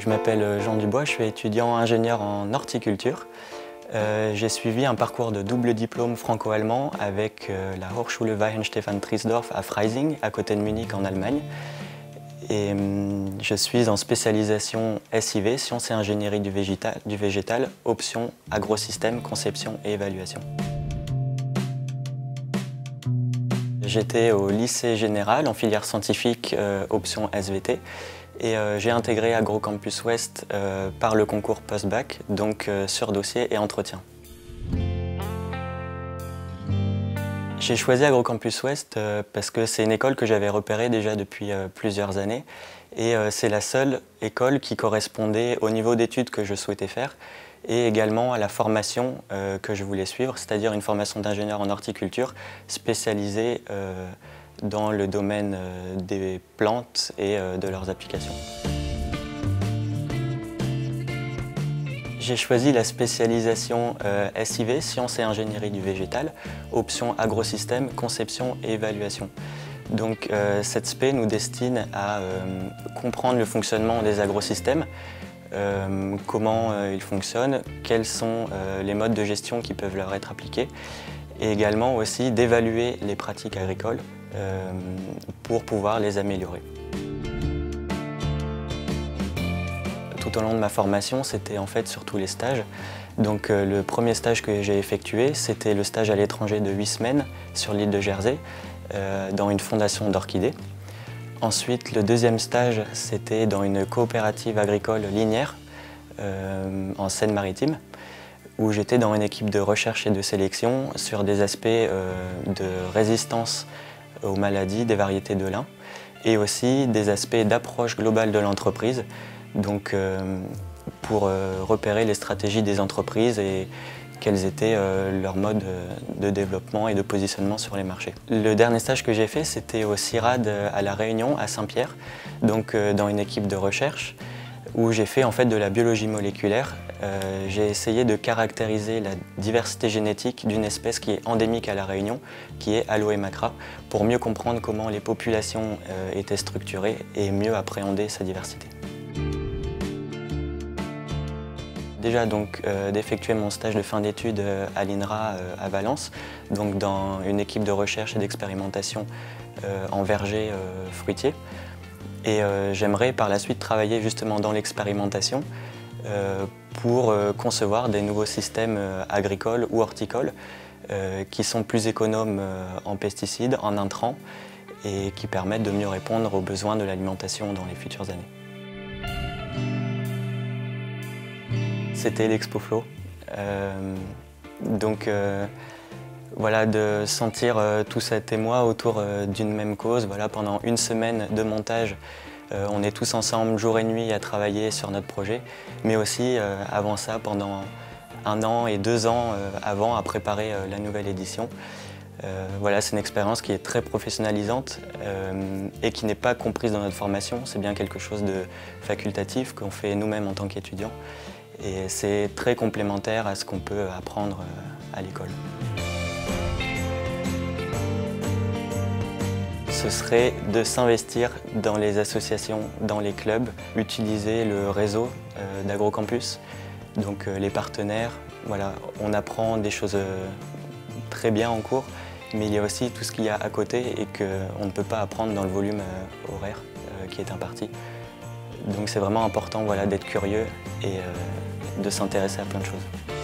Je m'appelle Jean Dubois, je suis étudiant ingénieur en horticulture. J'ai suivi un parcours de double diplôme franco-allemand avec la Hochschule Weihenstephan-Triesdorf à Freising, à côté de Munich en Allemagne. Et je suis en spécialisation SIV, Sciences et Ingénierie du végétal, option agrosystème, conception et évaluation. J'étais au lycée général en filière scientifique, option SVT. Et j'ai intégré AgroCampus Ouest par le concours post-bac, donc sur dossier et entretien. J'ai choisi AgroCampus Ouest parce que c'est une école que j'avais repérée déjà depuis plusieurs années et c'est la seule école qui correspondait au niveau d'études que je souhaitais faire et également à la formation que je voulais suivre, c'est-à-dire une formation d'ingénieur en horticulture spécialisée dans le domaine des plantes et de leurs applications. J'ai choisi la spécialisation SIV, Sciences et Ingénierie du végétal, option agrosystème, conception et évaluation. Donc cette spé nous destine à comprendre le fonctionnement des agrosystèmes, comment ils fonctionnent, quels sont les modes de gestion qui peuvent leur être appliqués, et également aussi d'évaluer les pratiques agricoles pour pouvoir les améliorer. Tout au long de ma formation, c'était en fait surtout les stages. Donc le premier stage que j'ai effectué, c'était le stage à l'étranger de 8 semaines sur l'île de Jersey, dans une fondation d'orchidées. Ensuite, le deuxième stage, c'était dans une coopérative agricole linéaire en Seine-Maritime, où j'étais dans une équipe de recherche et de sélection sur des aspects de résistance aux maladies des variétés de lin et aussi des aspects d'approche globale de l'entreprise, donc pour repérer les stratégies des entreprises et quels étaient leurs modes de développement et de positionnement sur les marchés. Le dernier stage que j'ai fait, c'était au CIRAD à La Réunion, à Saint-Pierre, donc dans une équipe de recherche où j'ai fait en fait de la biologie moléculaire. J'ai essayé de caractériser la diversité génétique d'une espèce qui est endémique à La Réunion, qui est Aloe macra, pour mieux comprendre comment les populations étaient structurées et mieux appréhender sa diversité. Déjà donc d'effectuer mon stage de fin d'études à l'INRA à Valence, donc dans une équipe de recherche et d'expérimentation en verger fruitier. Et j'aimerais par la suite travailler justement dans l'expérimentation pour concevoir des nouveaux systèmes agricoles ou horticoles qui sont plus économes en pesticides, en intrants et qui permettent de mieux répondre aux besoins de l'alimentation dans les futures années. C'était l'ExpoFlow. Donc voilà, de sentir tout cet émoi autour d'une même cause. Voilà, pendant une semaine de montage, on est tous ensemble jour et nuit à travailler sur notre projet, mais aussi avant ça, pendant 1 an et 2 ans avant, à préparer la nouvelle édition. Voilà, c'est une expérience qui est très professionnalisante et qui n'est pas comprise dans notre formation. C'est bien quelque chose de facultatif qu'on fait nous-mêmes en tant qu'étudiants. Et c'est très complémentaire à ce qu'on peut apprendre à l'école. Ce serait de s'investir dans les associations, dans les clubs, utiliser le réseau d'AgroCampus, donc les partenaires. Voilà, on apprend des choses très bien en cours, mais il y a aussi tout ce qu'il y a à côté et qu'on ne peut pas apprendre dans le volume horaire qui est imparti. Donc c'est vraiment important, voilà, d'être curieux et de s'intéresser à plein de choses.